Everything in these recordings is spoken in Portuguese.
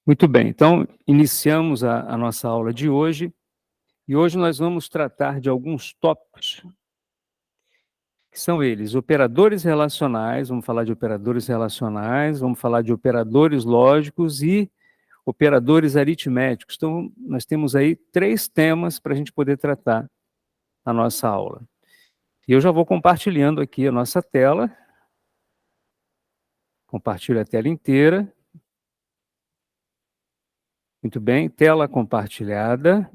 Muito bem, então iniciamos a nossa aula de hoje, e hoje nós vamos tratar de alguns tópicos, que são eles: operadores relacionais, vamos falar de operadores relacionais, vamos falar de operadores lógicos e operadores aritméticos. Então, nós temos aí 3 temas para a gente poder tratar na nossa aula. E eu já vou compartilhando aqui a nossa tela, compartilho a tela inteira. Muito bem, tela compartilhada.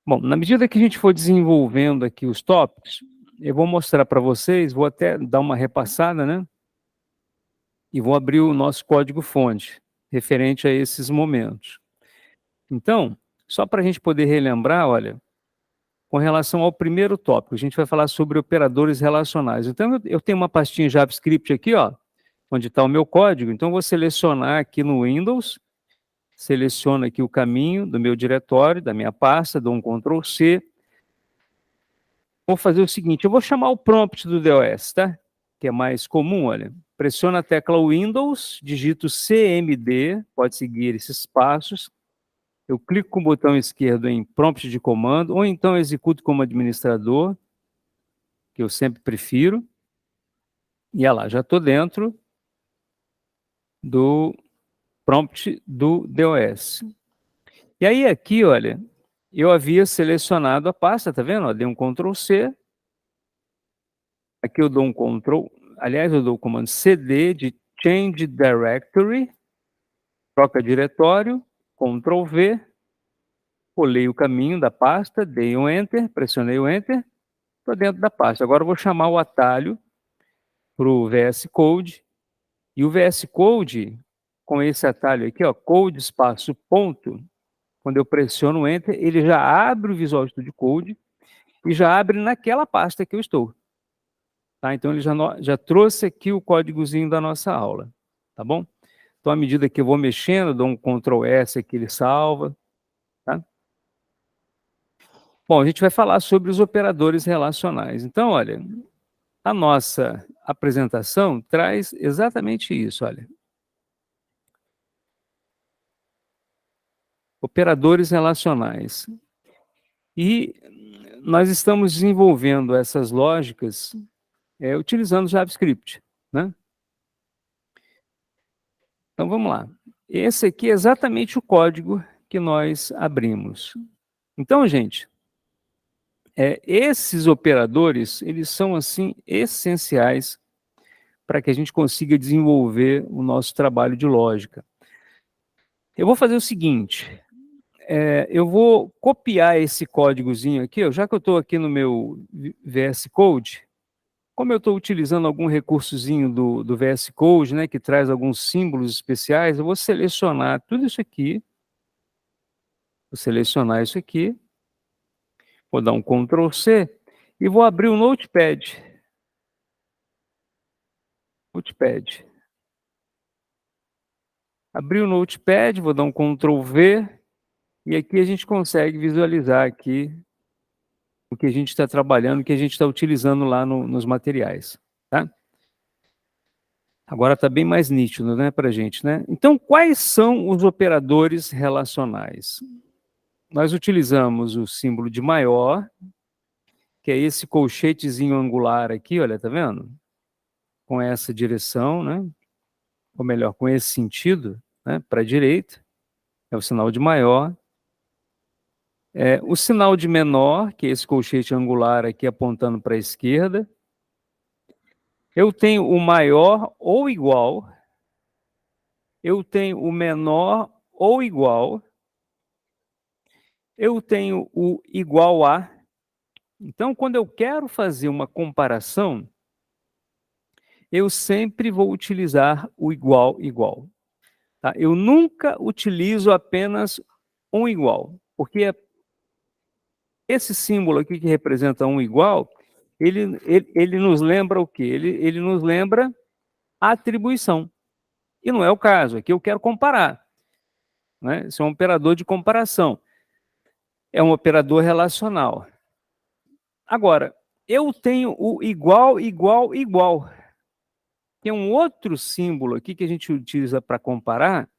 Bom, na medida que a gente for desenvolvendo aqui os tópicos, eu vou mostrar para vocês, vou até dar uma repassada, né? E vou abrir o nosso código-fonte, referente a esses momentos. Então, só para a gente poder relembrar, olha, com relação ao primeiro tópico, a gente vai falar sobre operadores relacionais. Então, eu tenho uma pastinha JavaScript aqui, ó, onde está o meu código. Então, eu vou selecionar aqui no Windows, seleciono aqui o caminho do meu diretório, da minha pasta, dou um Ctrl C. Vou fazer o seguinte, eu vou chamar o prompt do DOS, tá? Que é mais comum, olha. Pressiona a tecla Windows, digito CMD, pode seguir esses passos. Eu clico com o botão esquerdo em prompt de comando, ou então executo como administrador, que eu sempre prefiro. E olha lá, já estou dentro do prompt do DOS. E aí aqui, olha, eu havia selecionado a pasta, tá vendo? Dei um Ctrl C. Aqui eu dou um Ctrl, aliás, eu dou o comando CD de Change Directory, troca diretório, Ctrl V, pulei o caminho da pasta, dei um Enter, pressionei o Enter, estou dentro da pasta. Agora eu vou chamar o atalho para o VS Code, e o VS Code, com esse atalho aqui, ó, Code espaço ponto, quando eu pressiono o Enter, ele já abre o Visual Studio Code e já abre naquela pasta que eu estou. Tá? Então, ele já trouxe aqui o códigozinho da nossa aula, tá bom? Então, à medida que eu vou mexendo, dou um Ctrl S aqui, ele salva, tá? Bom, a gente vai falar sobre os operadores relacionais. Então, olha, a nossa apresentação traz exatamente isso, olha. Operadores relacionais. E nós estamos desenvolvendo essas lógicas utilizando JavaScript, né? Então, vamos lá. Esse aqui é exatamente o código que nós abrimos. Então, gente, esses operadores, eles são, assim, essenciais para que a gente consiga desenvolver o nosso trabalho de lógica. Eu vou fazer o seguinte, eu vou copiar esse códigozinho aqui, ó, já que eu estou aqui no meu VS Code, como eu estou utilizando algum recursozinho do VS Code, né, que traz alguns símbolos especiais, eu vou selecionar tudo isso aqui, vou selecionar isso aqui, vou dar um Ctrl C e vou abrir o Notepad. Notepad. Abri o Notepad, vou dar um Ctrl V, e aqui a gente consegue visualizar aqui o que a gente está trabalhando, o que a gente está utilizando lá nos materiais, tá? Agora está bem mais nítido, né, para a gente, né? Então, quais são os operadores relacionais? Nós utilizamos o símbolo de maior, que é esse colchetezinho angular aqui, olha, tá vendo? Com essa direção, né? Ou melhor, com esse sentido, né, para a direita, é o sinal de maior. O sinal de menor, que é esse colchete angular aqui apontando para a esquerda. Eu tenho o maior ou igual. Eu tenho o menor ou igual. Eu tenho o igual a. Então, quando eu quero fazer uma comparação, eu sempre vou utilizar o igual. Tá? Eu nunca utilizo apenas um igual, porque esse símbolo aqui que representa um igual, ele nos lembra o quê? Ele nos lembra a atribuição. E não é o caso, aqui eu quero comparar, né? Isso é um operador de comparação. É um operador relacional. Agora, eu tenho o igual. tem um outro símbolo aqui que a gente utiliza para comparar,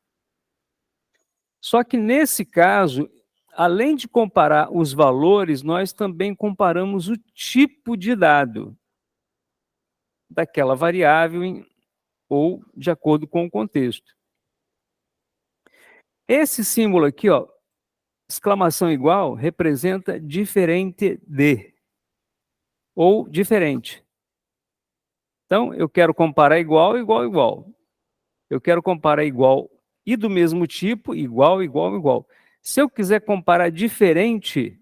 só que nesse caso, além de comparar os valores, nós também comparamos o tipo de dado daquela variável ou de acordo com o contexto. Esse símbolo aqui, ó, exclamação igual, representa diferente de, ou diferente. Então, eu quero comparar igual, igual, igual. Eu quero comparar igual e do mesmo tipo, igual, igual, igual. Se eu quiser comparar diferente,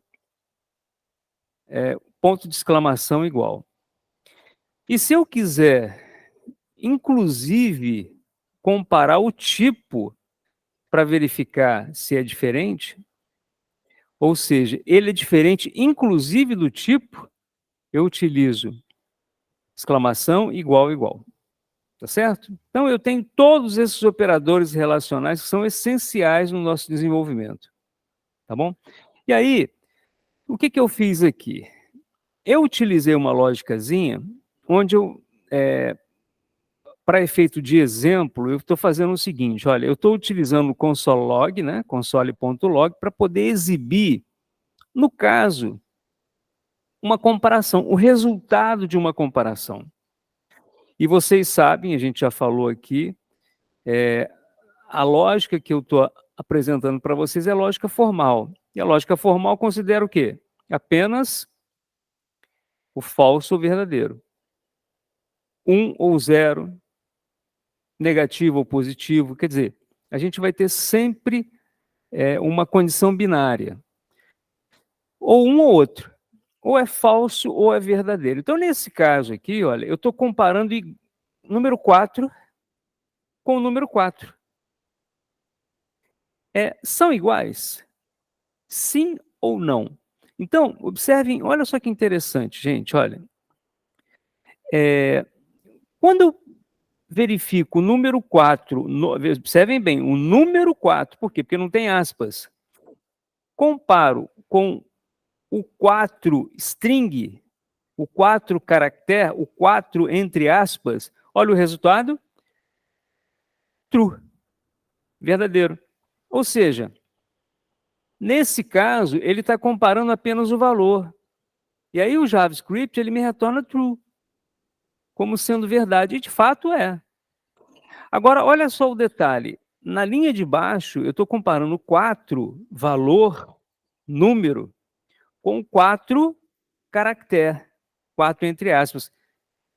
ponto de exclamação igual. E se eu quiser, inclusive, comparar o tipo para verificar se é diferente, ou seja, ele é diferente inclusive do tipo, eu utilizo exclamação igual, igual. Tá certo? Então, eu tenho todos esses operadores relacionais que são essenciais no nosso desenvolvimento. Tá bom? E aí, o que que eu fiz aqui? Eu utilizei uma lógicazinha onde eu, para efeito de exemplo, eu estou fazendo o seguinte, olha, eu estou utilizando o console.log, né, console.log, para poder exibir, no caso, uma comparação, o resultado de uma comparação. E vocês sabem, a gente já falou aqui, a lógica que eu estou apresentando para vocês é a lógica formal. E a lógica formal considera o quê? Apenas o falso ou verdadeiro. 1 ou 0, negativo ou positivo. Quer dizer, a gente vai ter sempre uma condição binária. Ou um ou outro. Ou é falso ou é verdadeiro. Então, nesse caso aqui, olha, eu estou comparando número 4 com o número 4. São iguais? Sim ou não? Então, observem, olha só que interessante, gente, olha. Quando eu verifico o número 4, observem bem, o número 4, por quê? Porque não tem aspas. Comparo com o 4 string, o 4 caractere, o 4 entre aspas, olha o resultado. True, verdadeiro. Ou seja, nesse caso, ele está comparando apenas o valor. E aí o JavaScript, ele me retorna true, como sendo verdade, e de fato é. Agora, olha só o detalhe. Na linha de baixo, eu estou comparando 4, valor, número, com 4, caractere, 4 entre aspas.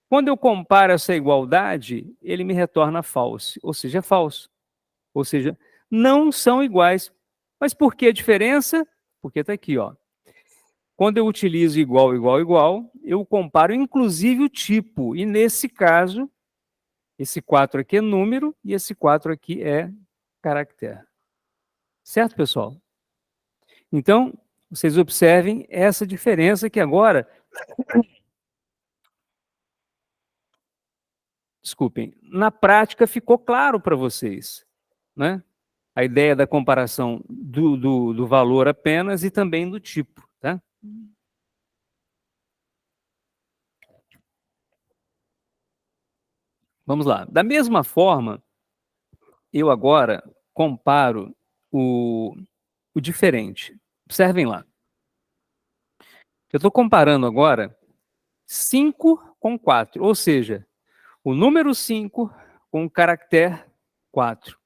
Quando eu comparo essa igualdade, ele me retorna false, ou seja, é falso. Ou seja, não são iguais. Mas por que a diferença? Porque está aqui, ó. Quando eu utilizo igual, igual, igual, eu comparo inclusive o tipo. E nesse caso, esse 4 aqui é número e esse 4 aqui é caractere. Certo, pessoal? Então, vocês observem essa diferença que agora, desculpem, na prática ficou claro para vocês, né? A ideia da comparação do valor apenas e também do tipo, tá? Vamos lá. Da mesma forma, eu agora comparo o diferente. Observem lá. Eu estou comparando agora 5 com 4, ou seja, o número 5 com o caractere 4.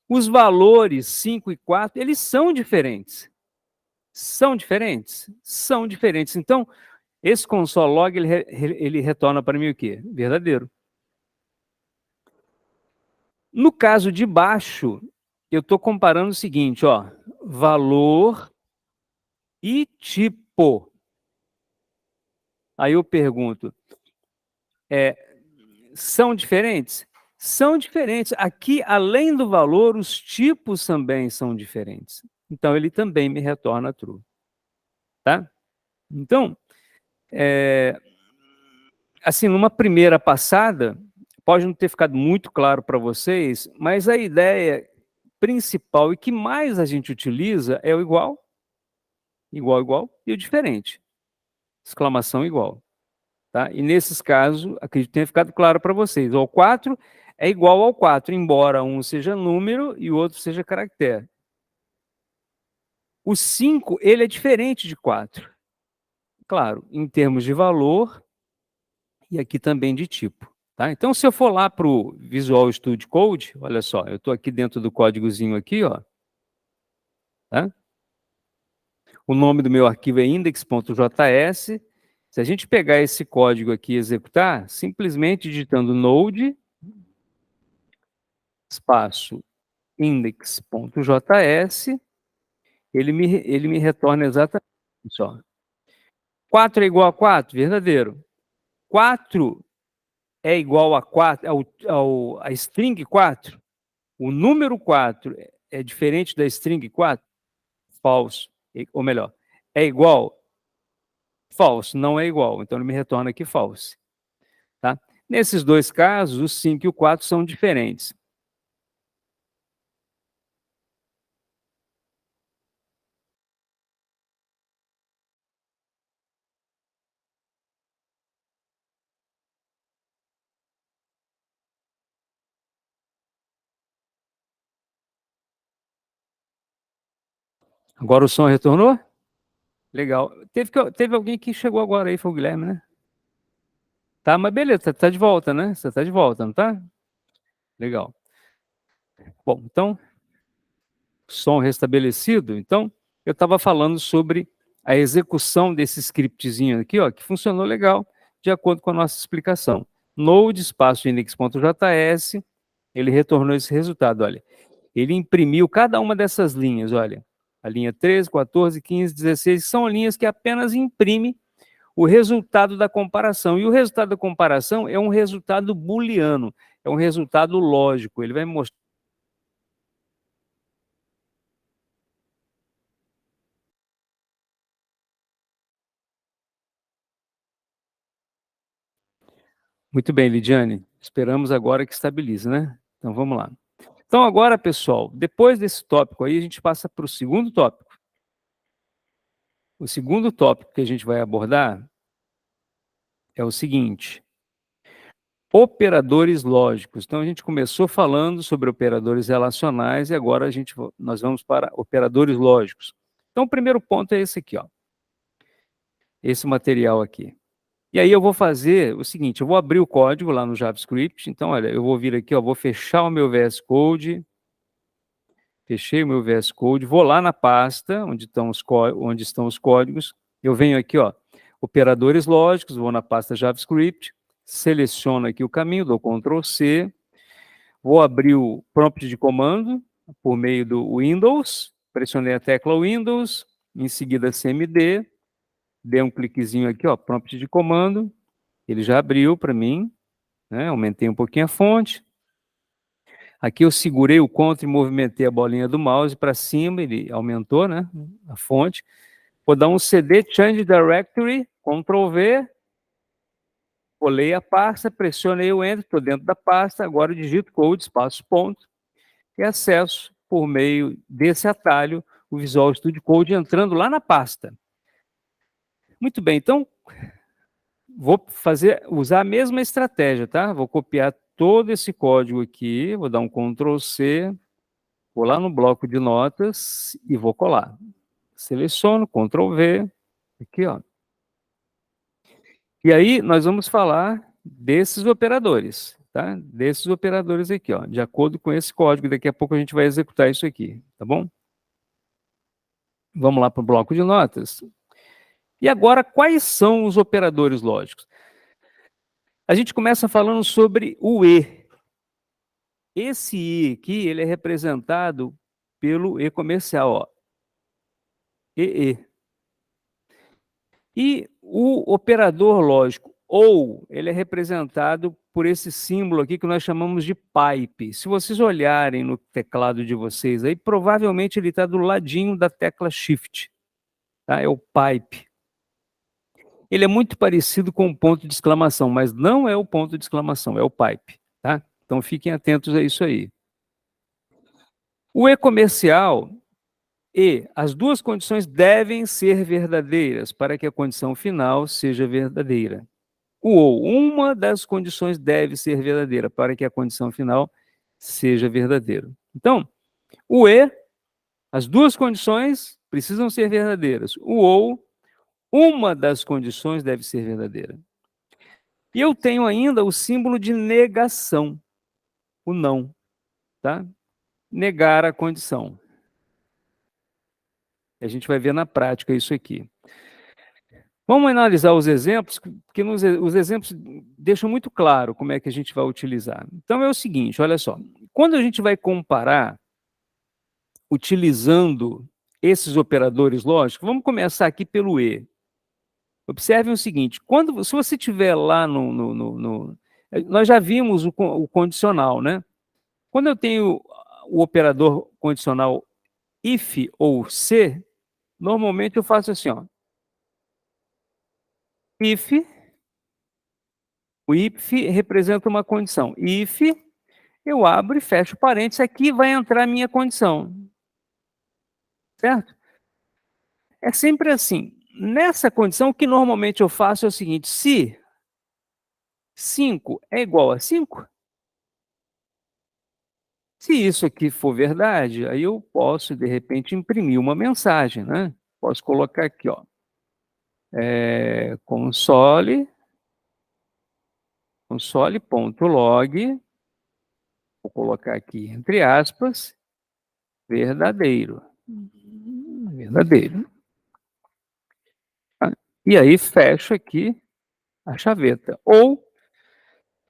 Os valores 5 e 4, eles são diferentes. São diferentes? São diferentes. Então, esse console log, ele retorna para mim o quê? Verdadeiro. No caso de baixo, eu estou comparando o seguinte, ó, valor e tipo. Aí eu pergunto, são diferentes? São diferentes. Aqui, além do valor, os tipos também são diferentes. Então, ele também me retorna true. Tá? Então, assim, numa primeira passada, pode não ter ficado muito claro para vocês, mas a ideia principal e que mais a gente utiliza é o igual, igual, igual, e o diferente. Exclamação igual. tá? E nesses casos, acredito que tenha ficado claro para vocês. O 4 é igual ao 4, embora um seja número e o outro seja caractere. O 5, ele é diferente de 4. Claro, em termos de valor e aqui também de tipo. Tá? Então, se eu for lá para o Visual Studio Code, olha só, eu estou aqui dentro do códigozinho aqui, ó. Tá? O nome do meu arquivo é index.js. Se a gente pegar esse código aqui e executar, simplesmente digitando node, espaço, index.js, ele me retorna exatamente isso. Ó. 4 é igual a 4? Verdadeiro. 4 é igual a 4, a string 4? O número 4 é diferente da string 4? Falso. Ou melhor, é igual? Falso, não é igual. Então ele me retorna aqui false. Tá? Nesses dois casos, o 5 e o 4 são diferentes. Agora o som retornou? Legal. Teve alguém que chegou agora aí, foi o Guilherme, né? Tá, mas beleza, tá de volta, né? Você tá de volta, não tá? Legal. Bom, então, som restabelecido. Então, eu estava falando sobre a execução desse scriptzinho aqui, ó, que funcionou legal, de acordo com a nossa explicação. Node, espaço index.js, ele retornou esse resultado, olha. Ele imprimiu cada uma dessas linhas, olha. A linha 13, 14, 15, 16, são linhas que apenas imprime o resultado da comparação. E o resultado da comparação é um resultado booleano, é um resultado lógico. Ele vai mostrar. Muito bem, Lidiane. Esperamos agora que estabilize, né? Então vamos lá. Então agora, pessoal, depois desse tópico aí, a gente passa para o segundo tópico. O segundo tópico que a gente vai abordar é o seguinte: operadores lógicos. Então a gente começou falando sobre operadores relacionais e agora nós vamos para operadores lógicos. Então o primeiro ponto é esse aqui, ó. Esse material aqui. E aí eu vou fazer o seguinte, eu vou abrir o código lá no JavaScript. Então, olha, eu vou vir aqui, ó, vou fechar o meu VS Code. Fechei o meu VS Code, vou lá na pasta onde estão os códigos. Eu venho aqui, ó, operadores lógicos, vou na pasta JavaScript, seleciono aqui o caminho, dou Ctrl C, vou abrir o prompt de comando por meio do Windows, pressionei a tecla Windows, em seguida CMD, dei um cliquezinho aqui, ó, prompt de comando, ele já abriu para mim, né? Aumentei um pouquinho a fonte. Aqui eu segurei o Ctrl e movimentei a bolinha do mouse para cima, ele aumentou, né, a fonte. Vou dar um CD Change Directory, Ctrl V, colei a pasta, pressionei o Enter, estou dentro da pasta, agora eu digito code, espaço, ponto, e acesso por meio desse atalho o Visual Studio Code entrando lá na pasta. Muito bem, então vou usar a mesma estratégia, tá? Vou copiar todo esse código aqui, vou dar um Ctrl C, vou lá no bloco de notas e vou colar. Seleciono, Ctrl V, aqui, ó. E aí nós vamos falar desses operadores, tá? Desses operadores aqui, ó, de acordo com esse código. Daqui a pouco a gente vai executar isso aqui, tá bom? Vamos lá para o bloco de notas. E agora, quais são os operadores lógicos? A gente começa falando sobre o E. Esse E aqui, ele é representado pelo E comercial, ó. EE. E o operador lógico, ou, ele é representado por esse símbolo aqui que nós chamamos de pipe. Se vocês olharem no teclado de vocês aí, provavelmente ele está do ladinho da tecla Shift. Tá? É o pipe. Ele é muito parecido com o ponto de exclamação, mas não é o ponto de exclamação, é o pipe. Tá? Então fiquem atentos a isso aí. O e-comercial as duas condições devem ser verdadeiras para que a condição final seja verdadeira. o ou. Uma das condições deve ser verdadeira para que a condição final seja verdadeira. Então, o e, as duas condições precisam ser verdadeiras. O ou, uma das condições deve ser verdadeira. E eu tenho ainda o símbolo de negação, o não, tá? Negar a condição. A gente vai ver na prática isso aqui. Vamos analisar os exemplos, porque os exemplos deixam muito claro como é que a gente vai utilizar. Então é o seguinte, olha só, quando a gente vai comparar utilizando esses operadores lógicos, vamos começar aqui pelo e. Observem o seguinte, se você tiver lá nós já vimos o condicional, né? Quando eu tenho o operador condicional if ou se, normalmente eu faço assim, ó. If, o if representa uma condição. If, eu abro e fecho parênteses, aqui vai entrar a minha condição. Certo? É sempre assim. Nessa condição, o que normalmente eu faço é o seguinte, se 5 é igual a 5, se isso aqui for verdade, aí eu posso, de repente, imprimir uma mensagem, né? Posso colocar aqui, ó, console.log, vou colocar aqui entre aspas, verdadeiro. Verdadeiro. Tá? E aí fecho aqui a chaveta. Ou,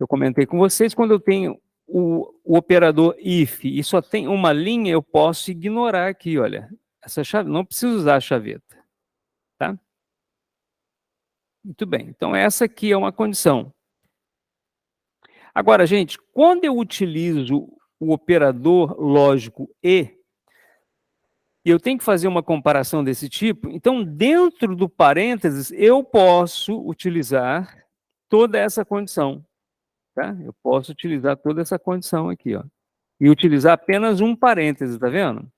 eu comentei com vocês, quando eu tenho o operador if e só tem uma linha, eu posso ignorar aqui, olha, essa chave, não preciso usar a chaveta, tá? Muito bem, então essa aqui é uma condição. Agora, gente, quando eu utilizo o operador lógico e eu tenho que fazer uma comparação desse tipo, então dentro do parênteses eu posso utilizar toda essa condição, tá? Eu posso utilizar toda essa condição aqui, ó. E utilizar apenas um parêntese, tá vendo?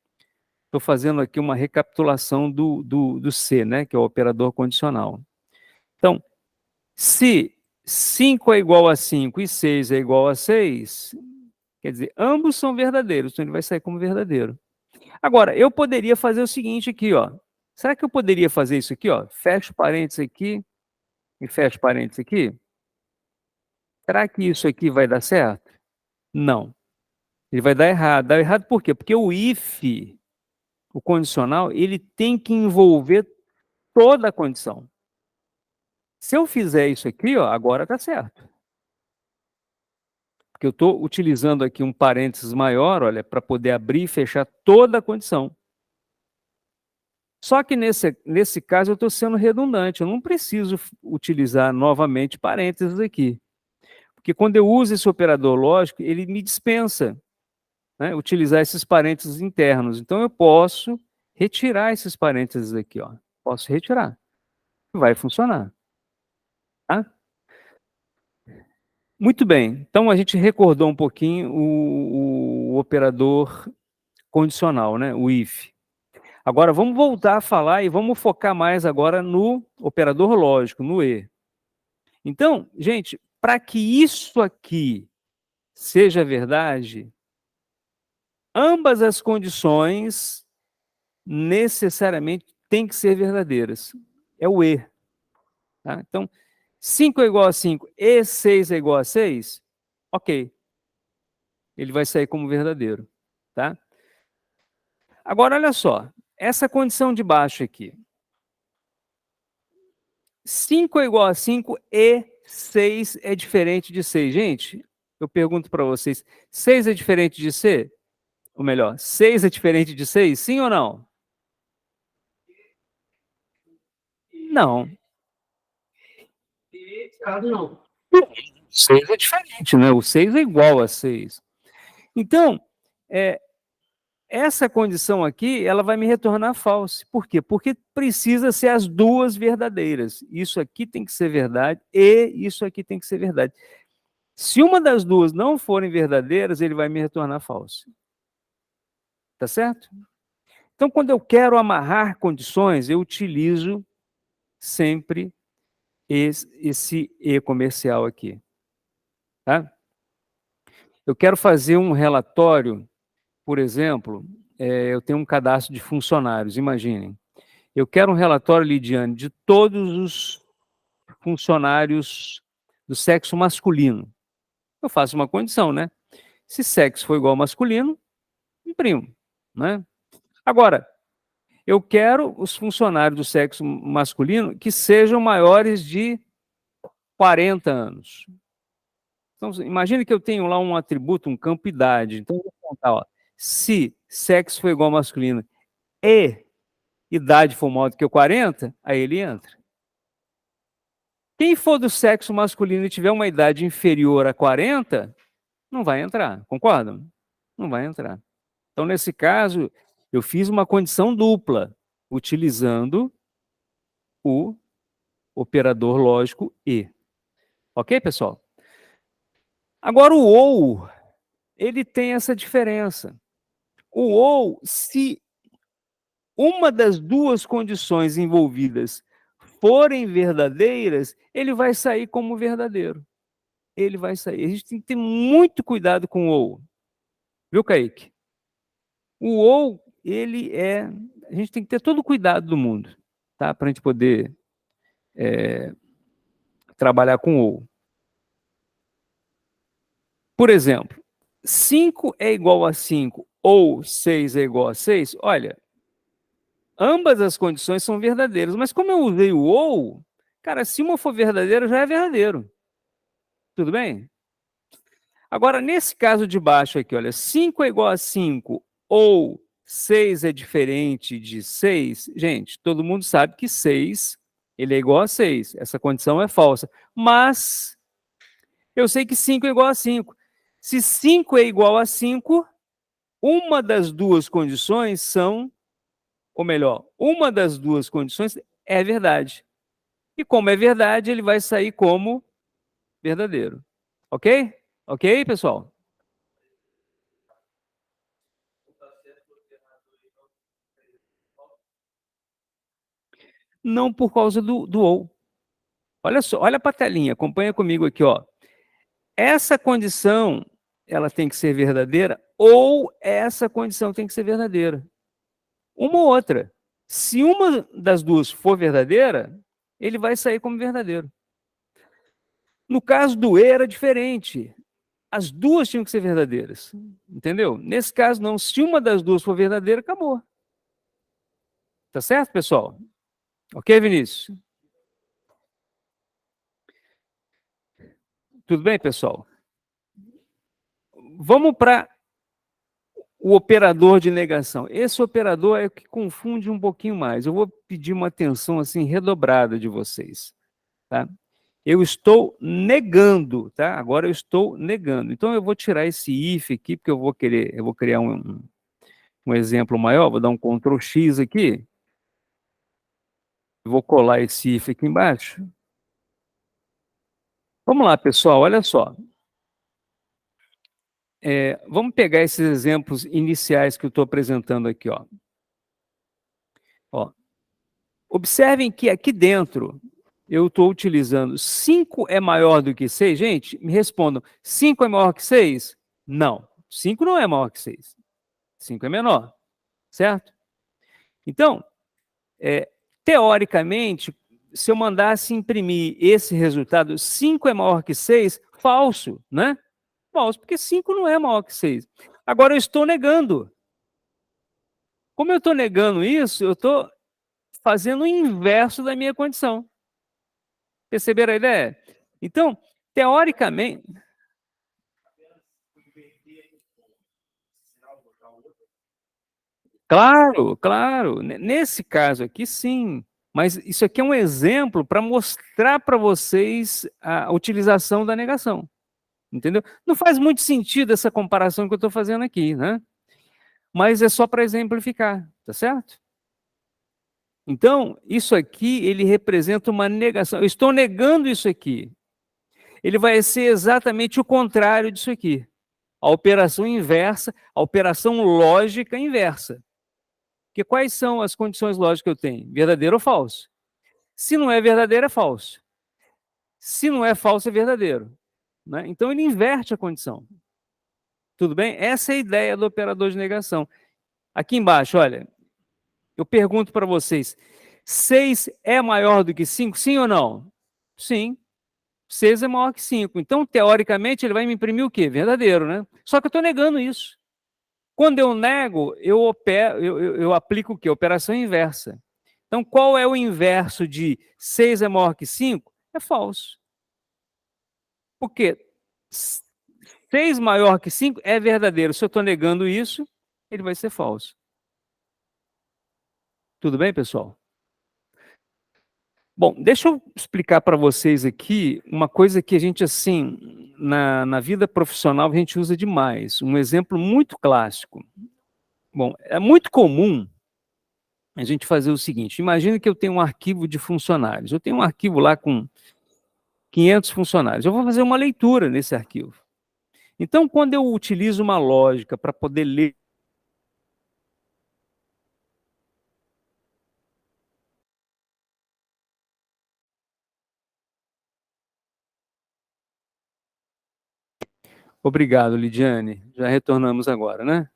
Estou fazendo aqui uma recapitulação do C, né? Que é o operador condicional. Então, se 5 é igual a 5 e 6 é igual a 6, quer dizer, ambos são verdadeiros, então ele vai sair como verdadeiro. Agora, eu poderia fazer o seguinte aqui, ó. Será que eu poderia fazer isso aqui, ó? Fecho parênteses aqui e fecho parênteses aqui? Será que isso aqui vai dar certo? Não. Ele vai dar errado. Dá errado por quê? Porque o if, o condicional, ele tem que envolver toda a condição. Se eu fizer isso aqui, ó, agora está certo. Porque eu estou utilizando aqui um parênteses maior, olha, para poder abrir e fechar toda a condição. Só que nesse caso eu estou sendo redundante, eu não preciso utilizar novamente parênteses aqui. Porque quando eu uso esse operador lógico, ele me dispensa, né, utilizar esses parênteses internos. Então eu posso retirar esses parênteses aqui, ó. Posso retirar. Vai funcionar. Tá? Muito bem. Então a gente recordou um pouquinho o operador condicional, né? O if. Agora vamos voltar a falar e vamos focar mais agora no operador lógico, no e. Então, gente, para que isso aqui seja verdade, ambas as condições necessariamente têm que ser verdadeiras. É o e. Tá? Então, 5 é igual a 5 e 6 é igual a 6, ok. Ele vai sair como verdadeiro. Tá? Agora, olha só. Essa condição de baixo aqui. 5 é igual a 5 e 6 é diferente de 6. Gente, eu pergunto para vocês, 6 é diferente de C? Ou melhor, 6 é diferente de 6? Sim ou não? Não. Caso não. 6 é diferente, né? O 6 é igual a 6. Então, essa condição aqui, ela vai me retornar false. Por quê? Porque precisa ser as duas verdadeiras. Isso aqui tem que ser verdade e isso aqui tem que ser verdade. Se uma das duas não forem verdadeiras, ele vai me retornar false. Tá certo? Então, quando eu quero amarrar condições, eu utilizo sempre esse E comercial aqui, tá? Eu quero fazer um relatório, por exemplo, eu tenho um cadastro de funcionários, imaginem. Eu quero um relatório, Lidiane, de todos os funcionários do sexo masculino. Eu faço uma condição, né? Se sexo for igual ao masculino, imprimo, né? Agora, eu quero os funcionários do sexo masculino que sejam maiores de 40 anos. Então, imagine que eu tenho lá um atributo, um campo idade. Então, eu vou contar, ó, se sexo for igual ao masculino e idade for maior do que 40, aí ele entra. Quem for do sexo masculino e tiver uma idade inferior a 40, não vai entrar, concordam? Não vai entrar. Então, nesse caso, eu fiz uma condição dupla, utilizando o operador lógico e. Ok, pessoal? Agora, o ou, ele tem essa diferença. O ou, se uma das duas condições envolvidas forem verdadeiras, ele vai sair como verdadeiro. Ele vai sair. A gente tem que ter muito cuidado com o ou. Viu, Kaique? O ou, ele é... A gente tem que ter todo o cuidado do mundo, tá? Para a gente poder trabalhar com ou. Por exemplo, 5 é igual a 5 ou 6 é igual a 6, olha, ambas as condições são verdadeiras, mas como eu usei o ou, cara, se uma for verdadeira, já é verdadeiro. Tudo bem? Agora, nesse caso de baixo aqui, olha, 5 é igual a 5 ou 6 é diferente de 6, gente, todo mundo sabe que 6 ele é igual a 6. Essa condição é falsa. Mas eu sei que 5 é igual a 5. Se 5 é igual a 5, uma das duas condições são, ou melhor, uma das duas condições é verdade. E como é verdade, ele vai sair como verdadeiro. Ok? Ok, pessoal? Não por causa do ou. Olha só, olha para a telinha, acompanha comigo aqui, ó. Essa condição, ela tem que ser verdadeira ou essa condição tem que ser verdadeira. Uma ou outra. Se uma das duas for verdadeira, ele vai sair como verdadeiro. No caso do E era diferente. As duas tinham que ser verdadeiras. Entendeu? Nesse caso, não. Se uma das duas for verdadeira, acabou. Tá certo, pessoal? Ok, Vinícius? Tudo bem, pessoal? Vamos para o operador de negação. Esse operador é o que confunde um pouquinho mais. Eu vou pedir uma atenção assim redobrada de vocês, tá? Eu estou negando, tá? Agora eu estou negando. Então eu vou tirar esse if aqui, porque eu vou criar um exemplo maior, vou dar um Ctrl X aqui, vou colar esse if aqui embaixo. Vamos lá, pessoal, olha só. Vamos pegar esses exemplos iniciais que eu estou apresentando aqui, ó. Ó. Observem que aqui dentro eu estou utilizando 5 é maior do que 6. Gente, me respondam, 5 é maior que 6? Não, 5 não é maior que 6. 5 é menor, certo? Então, teoricamente, se eu mandasse imprimir esse resultado, 5 é maior que 6, falso, né? Falso, porque 5 não é maior que 6. Agora eu estou negando. Como eu estou negando isso, eu estou fazendo o inverso da minha condição. Perceberam a ideia? Então, teoricamente... Claro, claro. Nesse caso aqui, sim. Mas isso aqui é um exemplo para mostrar para vocês a utilização da negação. Entendeu? Não faz muito sentido essa comparação que eu estou fazendo aqui, né? Mas é só para exemplificar, tá certo? Então, isso aqui, ele representa uma negação. Eu estou negando isso aqui. Ele vai ser exatamente o contrário disso aqui. A operação inversa, a operação lógica inversa. Porque quais são as condições lógicas que eu tenho? Verdadeiro ou falso? Se não é verdadeiro, é falso. Se não é falso, é verdadeiro, né? Então ele inverte a condição. Tudo bem? Essa é a ideia do operador de negação. Aqui embaixo, olha, eu pergunto para vocês: 6 é maior do que 5? Sim ou não? Sim. 6 é maior que 5. Então, teoricamente, ele vai me imprimir o quê? Verdadeiro, né? Só que eu estou negando isso. Quando eu nego, eu aplico o quê? Operação inversa. Então, qual é o inverso de 6 é maior que 5? É falso. Por quê? 6 maior que 5 é verdadeiro. Se eu estou negando isso, ele vai ser falso. Tudo bem, pessoal? Bom, deixa eu explicar para vocês aqui uma coisa que a gente, assim, na vida profissional, a gente usa demais. Um exemplo muito clássico. Bom, é muito comum a gente fazer o seguinte: imagine que eu tenho um arquivo de funcionários. Eu tenho um arquivo lá com 500 funcionários. Eu vou fazer uma leitura nesse arquivo. Então, quando eu utilizo uma lógica para poder ler. Obrigado, Lidiane. Já retornamos agora, né?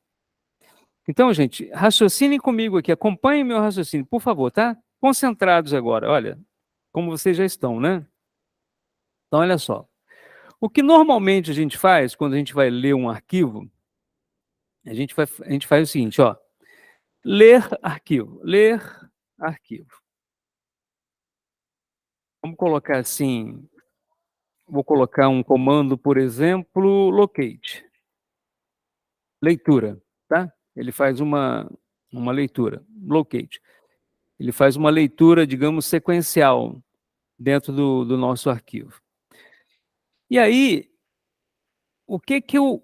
Então, gente, raciocinem comigo aqui, acompanhem meu raciocínio, por favor, tá? Concentrados agora, olha, como vocês já estão, né? Então, olha só. O que normalmente a gente faz quando a gente vai ler um arquivo, a gente faz o seguinte, ó. Ler arquivo, ler arquivo. Vamos colocar assim, vou colocar um comando, por exemplo, locate. Leitura, tá? Ele faz uma leitura, locate. Ele faz uma leitura, digamos, sequencial dentro do nosso arquivo. E aí, o que que eu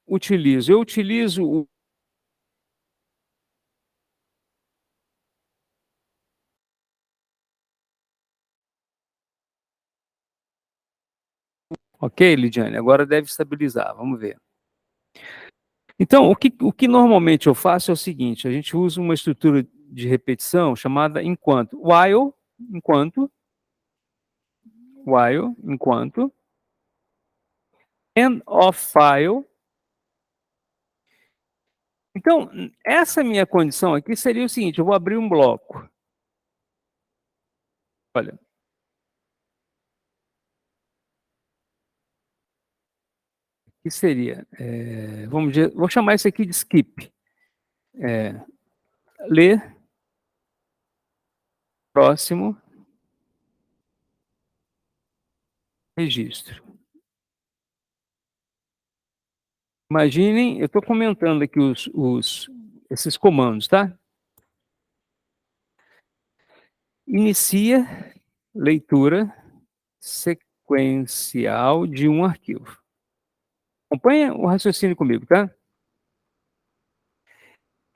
utilizo? Eu utilizo o. Ok, Lidiane? Agora deve estabilizar, vamos ver. Então, o que normalmente eu faço é o seguinte: a gente usa uma estrutura de repetição chamada enquanto. Enquanto, end of file. Então, essa minha condição aqui seria o seguinte: eu vou abrir um bloco. Olha, que seria? Vamos dizer, vou chamar isso aqui de skip. Ler, próximo, registro. Imaginem, eu estou comentando aqui esses comandos, tá? Inicia leitura sequencial de um arquivo. Acompanha o raciocínio comigo, tá?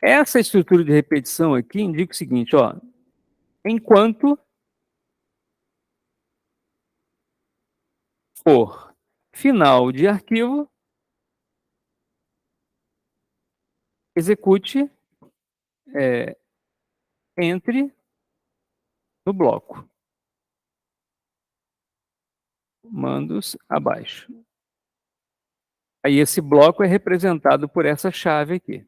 Essa estrutura de repetição aqui indica o seguinte, ó. Enquanto for final de arquivo, execute, entre no bloco. Mandos abaixo. Aí esse bloco é representado por essa chave aqui.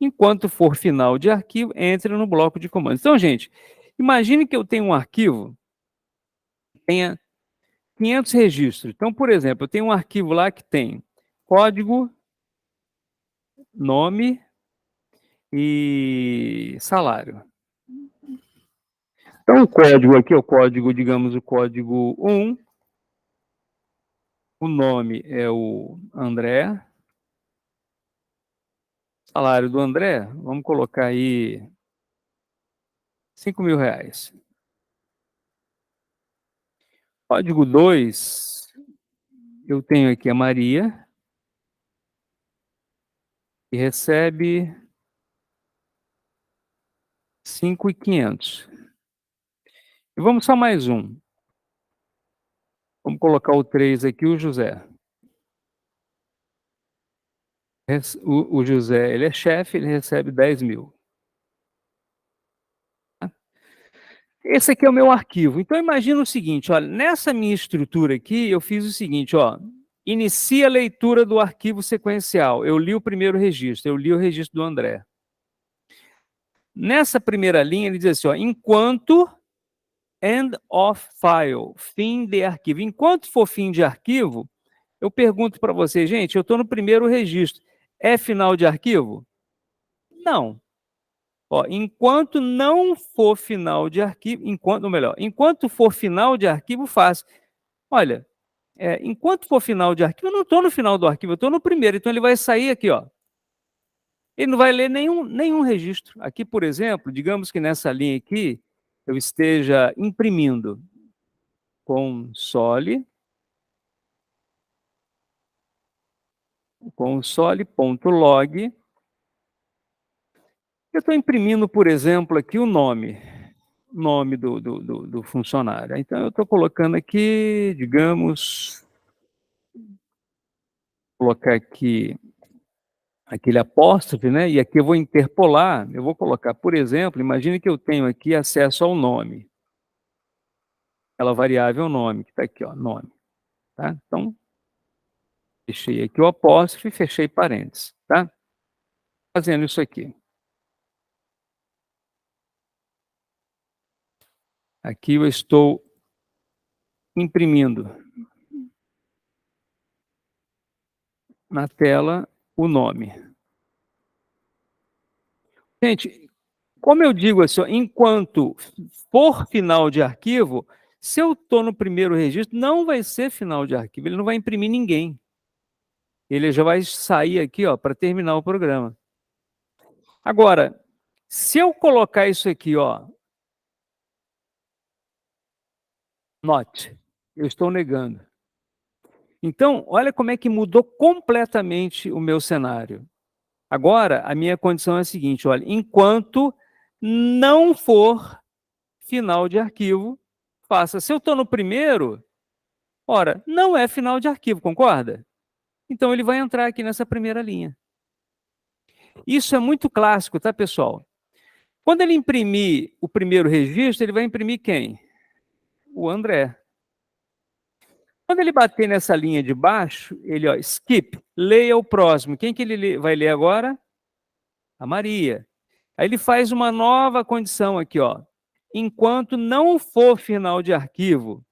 Enquanto for final de arquivo, entre no bloco de comandos. Então, gente, imagine que eu tenho um arquivo que tenha 500 registros. Então, por exemplo, eu tenho um arquivo lá que tem código, nome e salário. Então, o código aqui é o código, digamos, o código 1. O nome é o André. Salário do André, vamos colocar aí R$ 5.000. Código 2, eu tenho aqui a Maria, que recebe 5.500. E vamos só mais um. Vamos colocar o 3 aqui, o José. O José, ele é chefe, ele recebe 10.000. Esse aqui é o meu arquivo. Então imagina o seguinte, olha, nessa minha estrutura aqui, eu fiz o seguinte, ó, inicia a leitura do arquivo sequencial. Eu li o primeiro registro, eu li o registro do André. Nessa primeira linha, ele diz assim, ó, enquanto end of file, fim de arquivo. Enquanto for fim de arquivo, eu pergunto para vocês, gente, eu estou no primeiro registro, é final de arquivo? Não. Ó, enquanto não for final de arquivo, enquanto, ou melhor, enquanto for final de arquivo, faz. Olha, enquanto for final de arquivo, eu não estou no final do arquivo, eu estou no primeiro, então ele vai sair aqui, ó. Ele não vai ler nenhum registro. Aqui, por exemplo, digamos que nessa linha aqui, eu esteja imprimindo console.log. Eu estou imprimindo, por exemplo, aqui o nome do funcionário. Então, eu estou colocando aqui, digamos, colocar aqui aquele apóstrofe, né? E aqui eu vou interpolar, eu vou colocar, por exemplo, imagine que eu tenho aqui acesso ao nome, aquela variável nome, que está aqui, ó, nome, tá? Então, fechei aqui o apóstrofe e fechei parênteses, tá? Fazendo isso aqui. Aqui eu estou imprimindo na tela o nome. Gente, como eu digo assim, ó, enquanto for final de arquivo, se eu estou no primeiro registro, não vai ser final de arquivo, ele não vai imprimir ninguém. Ele já vai sair aqui, ó, para terminar o programa. Agora, se eu colocar isso aqui, ó, not, eu estou negando. Então, olha como é que mudou completamente o meu cenário. Agora, a minha condição é a seguinte, olha, enquanto não for final de arquivo, faça. Se eu estou no primeiro, ora, não é final de arquivo, concorda? Então, ele vai entrar aqui nessa primeira linha. Isso é muito clássico, tá, pessoal? Quando ele imprimir o primeiro registro, ele vai imprimir quem? O André. Quando ele bater nessa linha de baixo, ele, ó, skip, leia o próximo. Quem que ele vai ler agora? A Maria. Aí ele faz uma nova condição aqui, ó. Enquanto não for final de arquivo,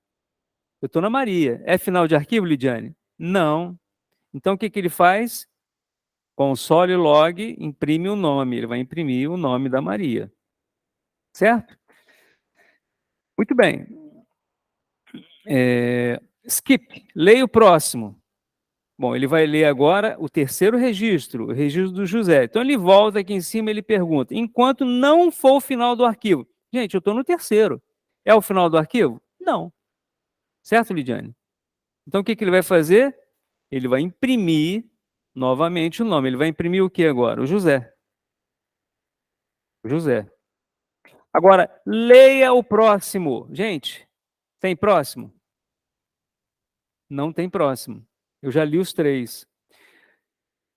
eu estou na Maria. É final de arquivo, Lidiane? Não. Então, o que ele faz? Console log, imprime o nome. Ele vai imprimir o nome da Maria. Certo? Muito bem. Skip, leia o próximo. Bom, ele vai ler agora o terceiro registro, o registro do José. Então ele volta aqui em cima e ele pergunta, enquanto não for o final do arquivo. Gente, eu estou no terceiro. É o final do arquivo? Não. Certo, Lidiane? Então o que ele vai fazer? Ele vai imprimir novamente o nome. Ele vai imprimir o que agora? O José. O José. Agora, leia o próximo. Gente, tem próximo? Não tem próximo. Eu já li os três.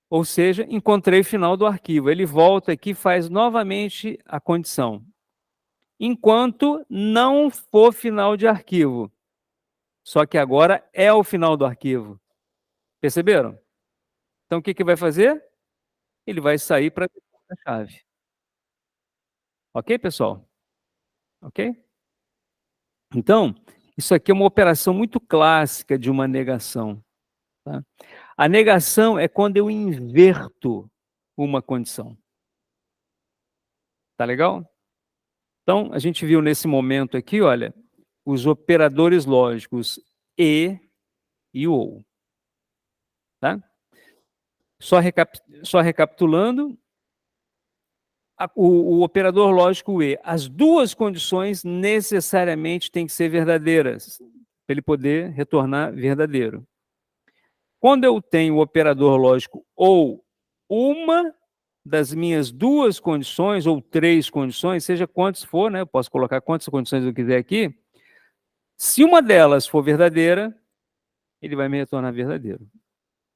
Ou seja, encontrei o final do arquivo. Ele volta aqui e faz novamente a condição. Enquanto não for final de arquivo. Só que agora é o final do arquivo. Perceberam? Então, o que vai fazer? Ele vai sair para a chave. Ok, pessoal? Ok? Então, isso aqui é uma operação muito clássica de uma negação. Tá? A negação é quando eu inverto uma condição. Tá legal? Então, a gente viu nesse momento aqui, olha, os operadores lógicos e ou. Tá? Só recapitulando, o operador lógico e, as duas condições necessariamente têm que ser verdadeiras, para ele poder retornar verdadeiro. Quando eu tenho o operador lógico ou uma das minhas duas condições, ou três condições, seja quantas for, né? Eu posso colocar quantas condições eu quiser aqui. Se uma delas for verdadeira, ele vai me retornar verdadeiro.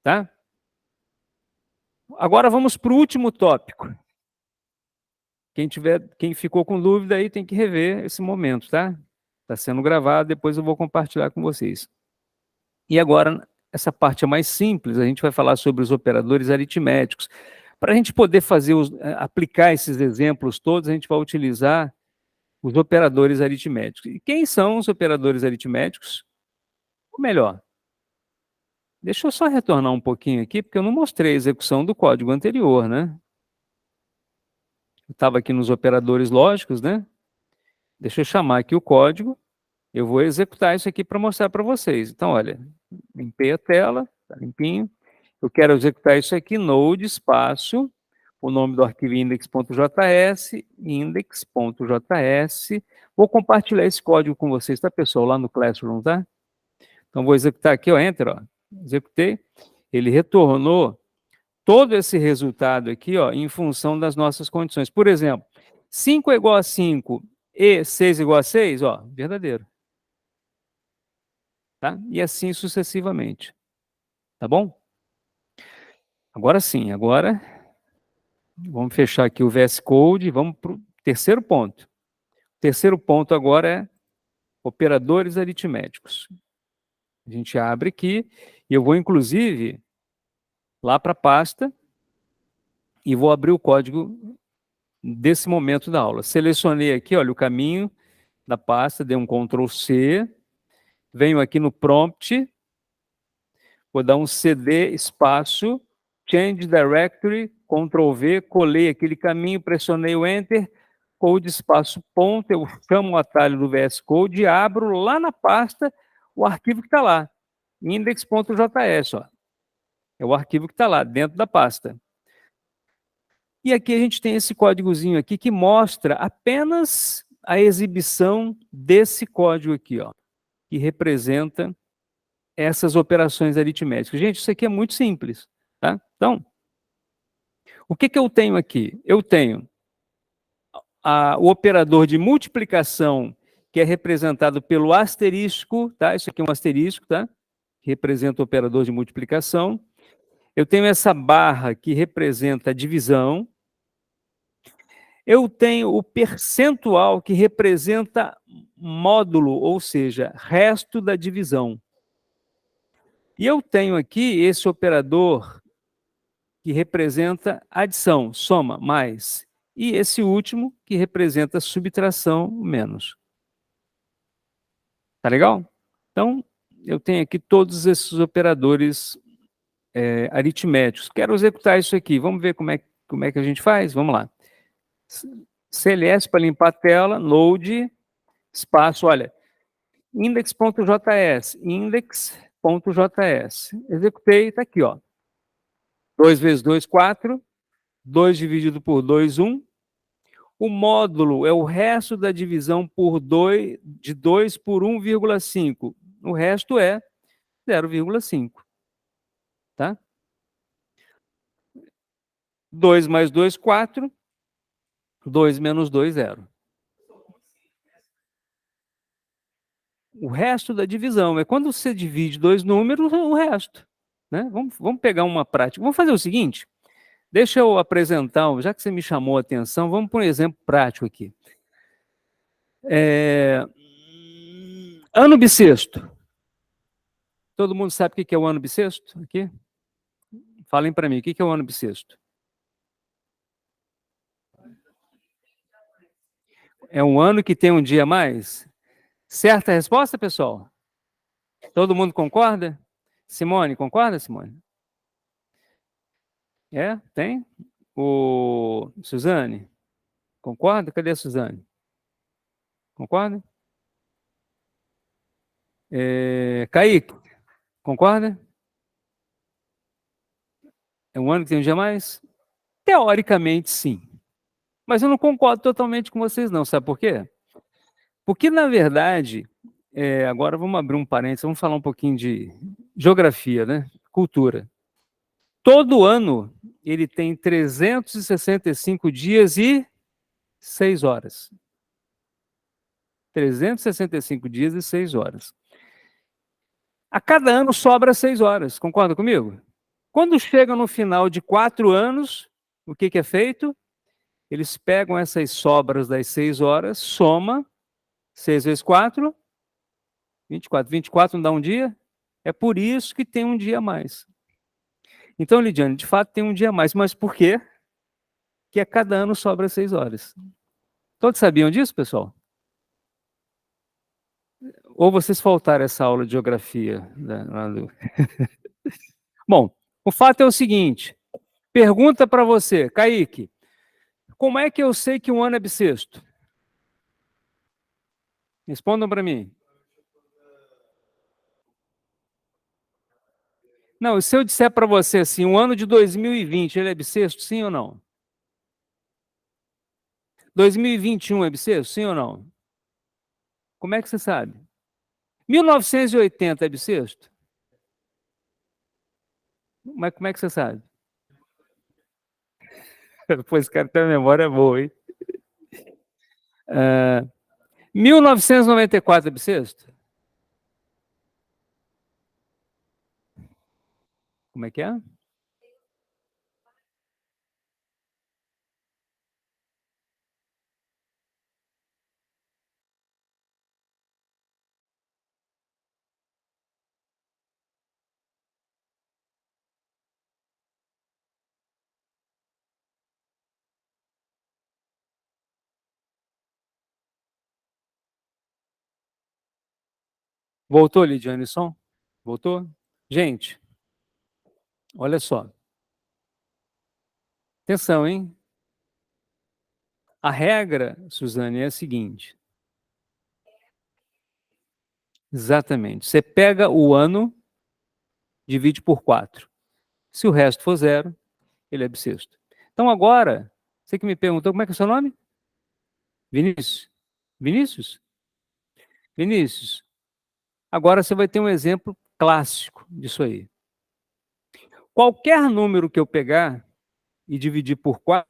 Tá? Agora vamos para o último tópico. Quem ficou com dúvida aí tem que rever esse momento, tá? Está sendo gravado, depois eu vou compartilhar com vocês. E agora, essa parte é mais simples, a gente vai falar sobre os operadores aritméticos. Para a gente poder aplicar esses exemplos todos, a gente vai utilizar os operadores aritméticos. E quem são os operadores aritméticos? Ou melhor, deixa eu só retornar um pouquinho aqui, porque eu não mostrei a execução do código anterior, né? Eu estava aqui nos operadores lógicos, né? Deixa eu chamar aqui o código. Eu vou executar isso aqui para mostrar para vocês. Então, olha, limpei a tela, tá limpinho. Eu quero executar isso aqui, node, espaço, o nome do arquivo index.js, index.js. Vou compartilhar esse código com vocês, tá, pessoal? Lá no Classroom, tá? Então, vou executar aqui, ó, Enter, ó. Executei. Ele retornou todo esse resultado aqui, ó, em função das nossas condições. Por exemplo, 5 é igual a 5 e 6 é igual a 6, ó, verdadeiro. Tá? E assim sucessivamente. Tá bom? Agora sim, agora vamos fechar aqui o VS Code e vamos para o terceiro ponto. O terceiro ponto agora é operadores aritméticos. A gente abre aqui e eu vou, inclusive, lá para a pasta e vou abrir o código desse momento da aula. Selecionei aqui, olha, o caminho da pasta, dei um Ctrl C, venho aqui no prompt, vou dar um CD espaço, change directory, Ctrl V, colei aquele caminho, pressionei o Enter, code espaço ponto, eu chamo o atalho do VS Code e abro lá na pasta o arquivo que está lá, index.js, ó. É o arquivo que está lá, dentro da pasta. E aqui a gente tem esse códigozinho aqui que mostra apenas a exibição desse código aqui, ó, que representa essas operações aritméticas. Gente, isso aqui é muito simples, tá? Então, o que eu tenho aqui? Eu tenho o operador de multiplicação, que é representado pelo asterisco, tá? Isso aqui é um asterisco, tá? Que representa o operador de multiplicação. Eu tenho essa barra que representa a divisão. Eu tenho o percentual que representa módulo, ou seja, resto da divisão. E eu tenho aqui esse operador que representa adição, soma, mais. E esse último que representa subtração, menos. Tá legal? Então, eu tenho aqui todos esses operadores aritméticos. Quero executar isso aqui. Vamos ver como é que a gente faz? Vamos lá. CLS para limpar a tela, node, espaço, olha, index.js, index.js. Executei, está aqui, ó. 2 vezes 2, 4. 2 dividido por 2, 1. O módulo é o resto da divisão por 2, de 2 por 1,5. O resto é 0,5. Tá? 2 mais 2, 4. 2 menos 2, 0. O resto da divisão é quando você divide dois números, o resto. Né? Vamos pegar uma prática. Vamos fazer o seguinte, deixa eu apresentar, já que você me chamou a atenção, vamos por um exemplo prático aqui. Ano bissexto. Todo mundo sabe o que é o ano bissexto aqui? Falem para mim, o que é o ano bissexto? É um ano que tem um dia a mais? Certa resposta, pessoal? Todo mundo concorda? Simone, concorda, Simone? É? Tem? Suzane? Concorda? Cadê a Suzane? Concorda? Kaique, concorda? É um ano que tem um dia a mais? Teoricamente, sim. Mas eu não concordo totalmente com vocês, não. Sabe por quê? Porque, na verdade, agora vamos abrir um parênteses, vamos falar um pouquinho de geografia, né? Cultura. Todo ano, ele tem 365 dias e 6 horas. 365 dias e 6 horas. A cada ano sobra 6 horas, concorda comigo? Quando chega no final de 4 anos, o que é feito? eles pegam essas sobras das 6 horas, soma 6 vezes 4, 24. 24 não dá um dia? É por isso que tem um dia a mais. Então, Lidiane, de fato tem um dia a mais. Mas por quê? Que a cada ano sobra 6 horas. Todos sabiam disso, pessoal? Ou vocês faltaram essa aula de geografia? Bom, o fato é o seguinte. Pergunta para você, Kaique. Como é que eu sei que um ano é bissexto? Respondam para mim. Não, se eu disser para você assim, o ano de 2020, ele é bissexto, sim ou não? 2021 é bissexto, sim ou não? Como é que você sabe? 1980 é bissexto? Mas como é que você sabe? Pois, cara, tem uma memória boa, hein? 1994 é bissexto? Como é que é? Voltou, Lidianisson? Voltou? Gente, olha só. Atenção, hein? A regra, Suzane, é a seguinte. Exatamente. Você pega o ano, divide por 4. Se o resto for zero, ele é bissexto. Então agora, você que me perguntou, como é que é o seu nome? Vinícius. Vinícius? Vinícius. Agora você vai ter um exemplo clássico disso aí. Qualquer número que eu pegar e dividir por 4,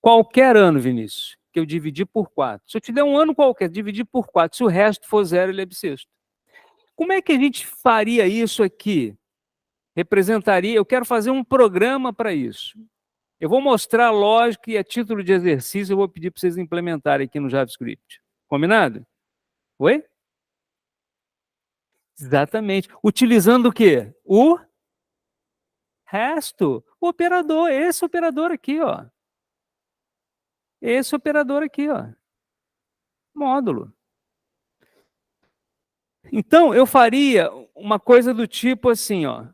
qualquer ano, Vinícius, que eu dividir por 4. Se eu te der um ano qualquer, dividir por 4, se o resto for zero, ele é bissexto. Como é que a gente faria isso aqui? Representaria, eu quero fazer um programa para isso. Eu vou mostrar a lógica e a título de exercício eu vou pedir para vocês implementarem aqui no JavaScript. Combinado? Oi? Exatamente. Utilizando o quê? O resto. O operador, esse operador aqui, ó. Esse operador aqui, ó. Módulo. Então, eu faria uma coisa do tipo assim, ó.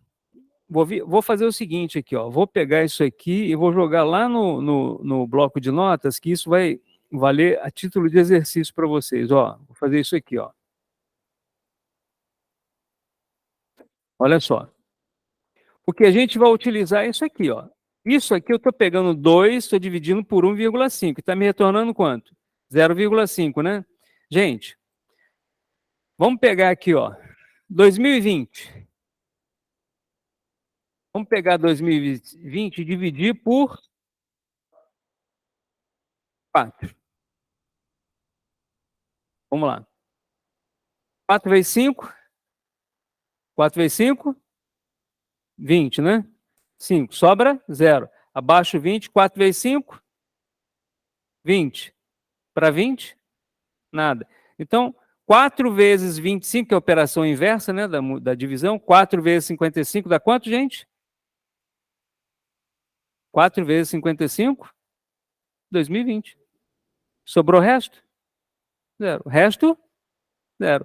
Vou fazer o seguinte aqui, ó. Vou pegar isso aqui e vou jogar lá no bloco de notas, que isso vai valer a título de exercício para vocês, ó. Vou fazer isso aqui, ó. Olha só. Porque a gente vai utilizar isso aqui, ó. Isso aqui eu estou pegando 2, estou dividindo por 1,5. Está me retornando quanto? 0,5, né? Gente, vamos pegar aqui, ó. 2020. Vamos pegar 2020 e dividir por 4. Vamos lá. 4 vezes 5. 4 vezes 5. 20, né? 5. Sobra 0. Abaixo 20. 4 vezes 5. 20. Para 20? Nada. Então, 4 vezes 25, que é a operação inversa, né, da divisão. 4 vezes 55 dá quanto, gente? 4 vezes 55? 2020. Sobrou o resto? Zero. Resto? Zero.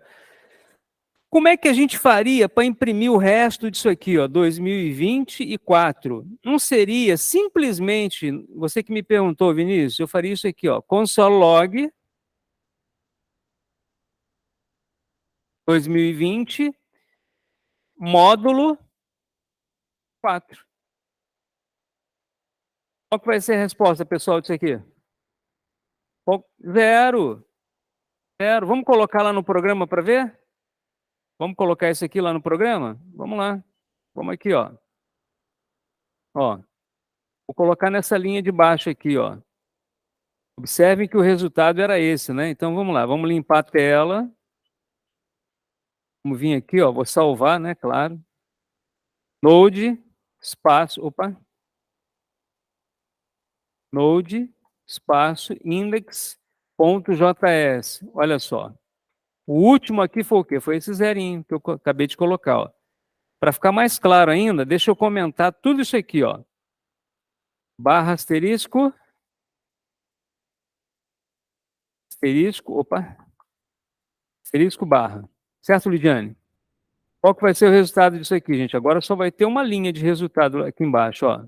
Como é que a gente faria para imprimir o resto disso aqui, ó, 2024? Não seria simplesmente, você que me perguntou, Vinícius, eu faria isso aqui, ó, console log 2020 módulo 4. Qual que vai ser a resposta, pessoal, disso aqui? Zero. Zero. Vamos colocar lá no programa para ver? Vamos colocar isso aqui lá no programa? Vamos lá. Vamos aqui, ó. Ó. Vou colocar nessa linha de baixo aqui, ó. Observem que o resultado era esse, né? Então vamos lá, vamos limpar a tela. Vamos vir aqui, ó, vou salvar, né, claro. Node, espaço, opa. Node, espaço, index.js. Olha só. O último aqui foi o quê? Foi esse zerinho que eu acabei de colocar, ó. Para ficar mais claro ainda, deixa eu comentar tudo isso aqui, ó. Barra asterisco, asterisco, opa, asterisco barra. Certo, Lidiane? Qual que vai ser o resultado disso aqui, gente? Agora só vai ter uma linha de resultado aqui embaixo, ó.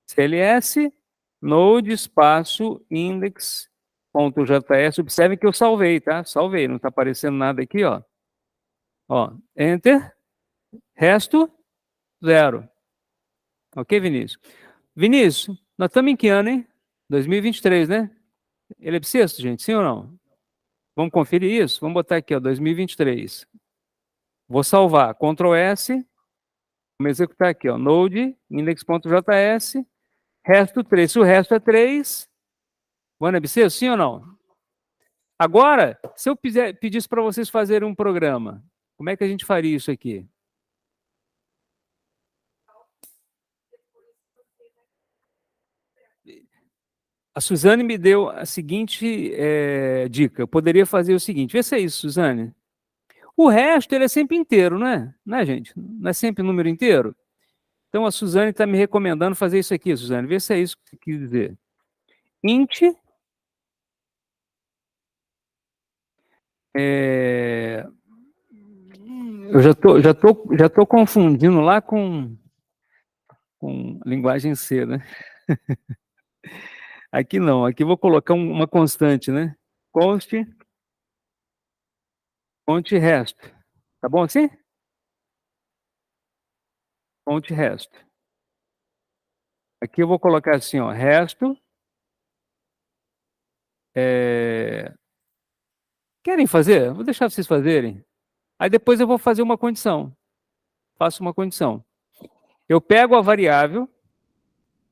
CLS, node, espaço, index.js. Observem que eu salvei, tá? Salvei, não está aparecendo nada aqui, ó. Ó, enter, resto, zero. Ok, Vinícius? Vinícius, nós estamos em que ano, hein? 2023, né? Ele é bissexto, gente, sim ou não? Vamos conferir isso? Vamos botar aqui, ó, 2023. Vou salvar, Ctrl S, vamos executar aqui, ó, node, index.js, resto 3. Se o resto é 3, o ano é bissexto, sim ou não? Agora, se eu pedisse para vocês fazerem um programa, como é que a gente faria isso aqui? A Suzane me deu a seguinte dica. Eu poderia fazer o seguinte: vê se é isso, Suzane. O resto ele é sempre inteiro, não é? Não é, gente? Não é sempre número inteiro? Então a Suzane está me recomendando fazer isso aqui, Suzane. Vê se é isso que você quis dizer. Int. é, Eu já tô confundindo lá com linguagem C, né? Aqui não, aqui eu vou colocar uma constante, né? Const, const resto. Tá bom assim? Const resto. Aqui eu vou colocar assim, ó, resto. é, Querem fazer? Vou deixar vocês fazerem. Aí depois eu vou fazer uma condição. Faço uma condição. Eu pego a variável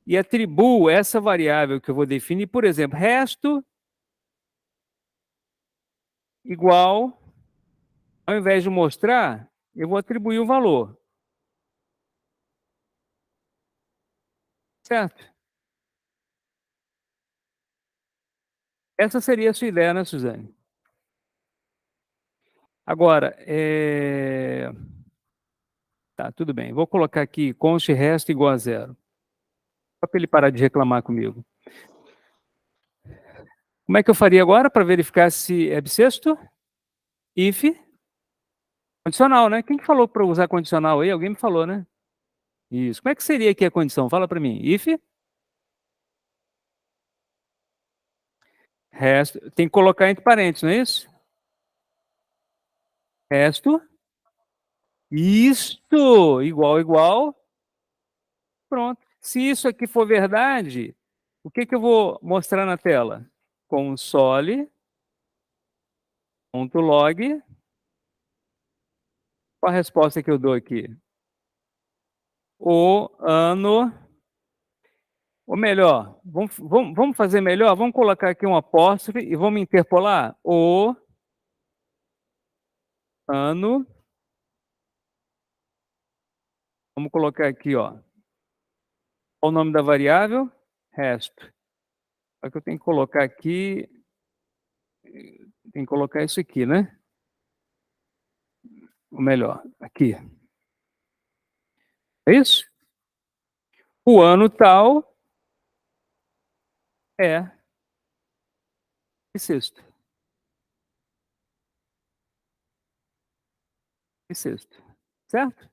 e atribuo essa variável que eu vou definir, por exemplo, resto igual, ao invés de mostrar, eu vou atribuir o valor. Certo? Essa seria a sua ideia, né, Suzane? Agora, tá, tudo bem. Vou colocar aqui const resto igual a zero. Só para ele parar de reclamar comigo. Como é que eu faria agora para verificar se é bissexto? If condicional, né? Quem que falou para usar condicional aí? Alguém me falou, né? Isso. Como é que seria aqui a condição? Fala para mim. If resto. Tem que colocar entre parênteses, não é isso? Resto. Isto igual. Pronto. Se isso aqui for verdade, o que que eu vou mostrar na tela? Console.log. Qual a resposta que eu dou aqui? O ano. Ou melhor, vamos fazer melhor? Vamos colocar aqui um apóstrofe e vamos interpolar o ano. Vamos colocar aqui, ó. Qual o nome da variável? Resto. Só que eu tenho que colocar aqui, tem que colocar isso aqui, né? Ou melhor, aqui. É isso? O ano tal é bissexto. Bissexto. Certo?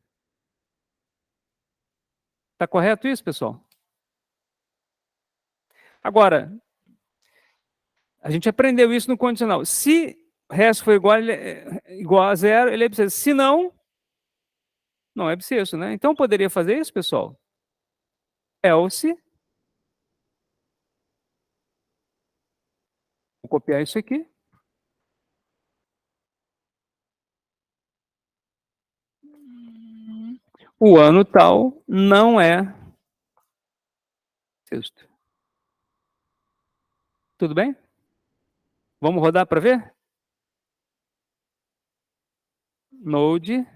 Está correto isso, pessoal? Agora, a gente aprendeu isso no condicional. Se o resto for igual a zero, ele é bissexto. Se não, não é bissexto, né? Então, poderia fazer isso, pessoal? Else, vou copiar isso aqui. O ano tal não é sexto. Tudo bem? Vamos rodar para ver? Node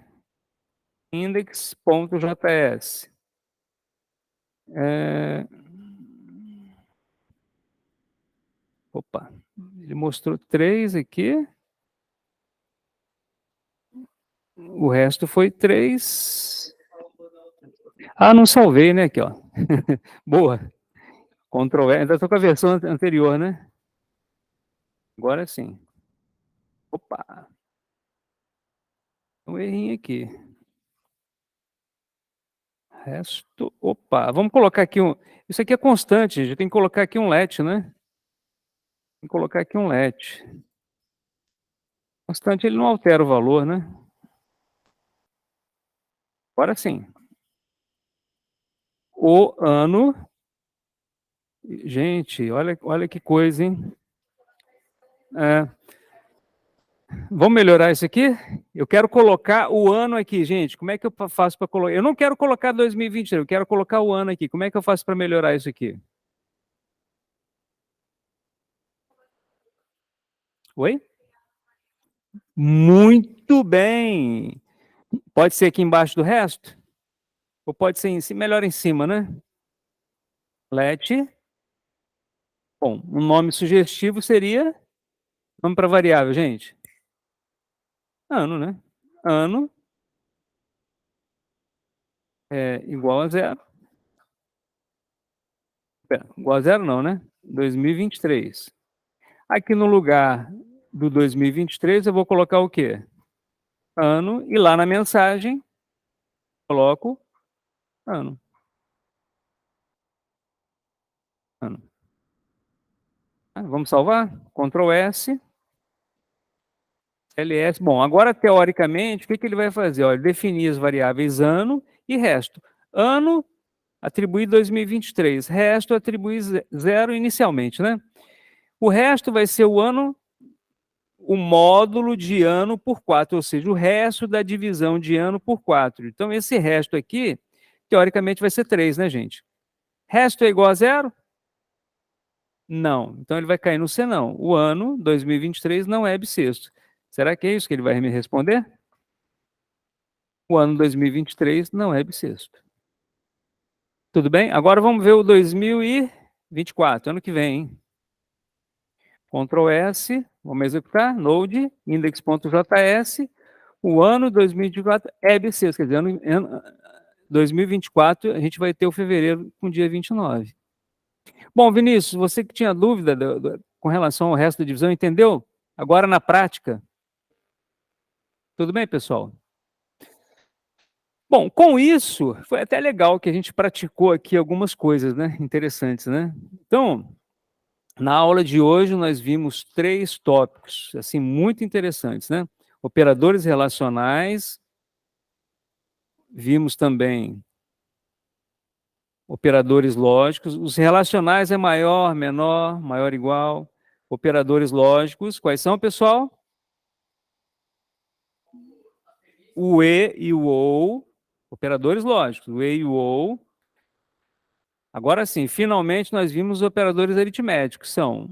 index.js. Opa, ele mostrou 3 aqui. O resto foi 3. Ah, não salvei, né? Aqui, ó. Boa. Ctrl L. Ainda estou com a versão anterior, né? Agora sim. Opa. Um errinho aqui. Resto. Opa. Vamos colocar aqui um. Isso aqui é constante, gente. Tem que colocar aqui um let, né? Tem que colocar aqui um let. Constante, ele não altera o valor, né? Agora sim. O ano. Gente, olha que coisa, hein? Vamos melhorar isso aqui? Eu quero colocar o ano aqui, gente. Como é que eu faço para colocar? Eu não quero colocar 2023, eu quero colocar o ano aqui. Como é que eu faço para melhorar isso aqui? Oi? Muito bem. Pode ser aqui embaixo do resto? Ou pode ser melhor em cima, né? Let. Bom, um nome sugestivo seria nome para variável, gente. Ano, né? Ano é igual a zero. Pera, igual a zero não, né? 2023. Aqui no lugar do 2023 eu vou colocar o quê? Ano, e lá na mensagem coloco ano. Ano. Vamos salvar? Ctrl S, ls. Bom, agora teoricamente, o que ele vai fazer? Olha, definir as variáveis ano e resto. Ano, atribuir 2023. Resto, atribuir 0 inicialmente, né? O resto vai ser o ano, o módulo de ano por 4, ou seja, o resto da divisão de ano por 4. Então, esse resto aqui, teoricamente, vai ser 3, né, gente? Resto é igual a 0? Não. Então, ele vai cair no senão. O ano 2023 não é bissexto. Será que é isso que ele vai me responder? O ano 2023 não é bissexto. Tudo bem? Agora vamos ver o 2024, ano que vem, hein? Ctrl S, vamos executar, Node, index.js, o ano 2024 é bissexto, quer dizer, ano 2024 a gente vai ter o fevereiro com dia 29. Bom, Vinícius, você que tinha dúvida com relação ao resto da divisão, entendeu? Agora na prática. Tudo bem, pessoal? Bom, com isso, foi até legal que a gente praticou aqui algumas coisas, né? Interessantes, né? Então, na aula de hoje, nós vimos 3 tópicos, assim, muito interessantes, né? Operadores relacionais, vimos também operadores lógicos, os relacionais é maior, menor, maior, igual, operadores lógicos, quais são, pessoal? O e e o ou, operadores lógicos, o e e o ou. Agora sim, finalmente nós vimos os operadores aritméticos, são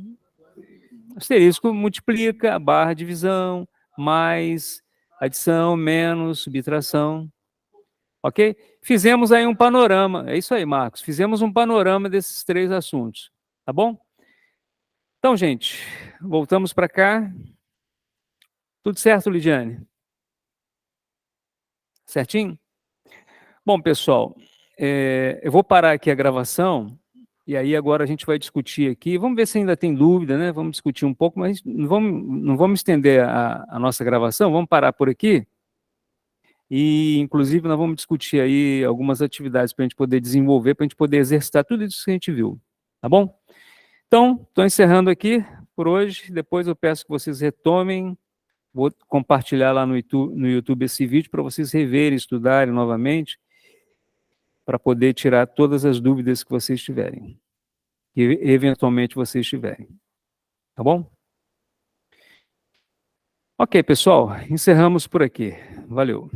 asterisco multiplica, barra divisão, mais, adição, menos, subtração, ok? Fizemos aí um panorama, é isso aí, Marcos, fizemos um panorama desses 3 assuntos, tá bom? Então, gente, voltamos para cá. Tudo certo, Lidiane? Certinho? Bom, pessoal, eu vou parar aqui a gravação, e aí agora a gente vai discutir aqui, vamos ver se ainda tem dúvida, né? Vamos discutir um pouco, mas não vamos estender a nossa gravação, vamos parar por aqui, e inclusive nós vamos discutir aí algumas atividades para a gente poder desenvolver, para a gente poder exercitar tudo isso que a gente viu, tá bom? Então, estou encerrando aqui por hoje, depois eu peço que vocês retomem, vou compartilhar lá no YouTube esse vídeo para vocês reverem, estudarem novamente, para poder tirar todas as dúvidas que vocês tiverem, que eventualmente vocês tiverem. Tá bom? Ok, pessoal, encerramos por aqui. Valeu.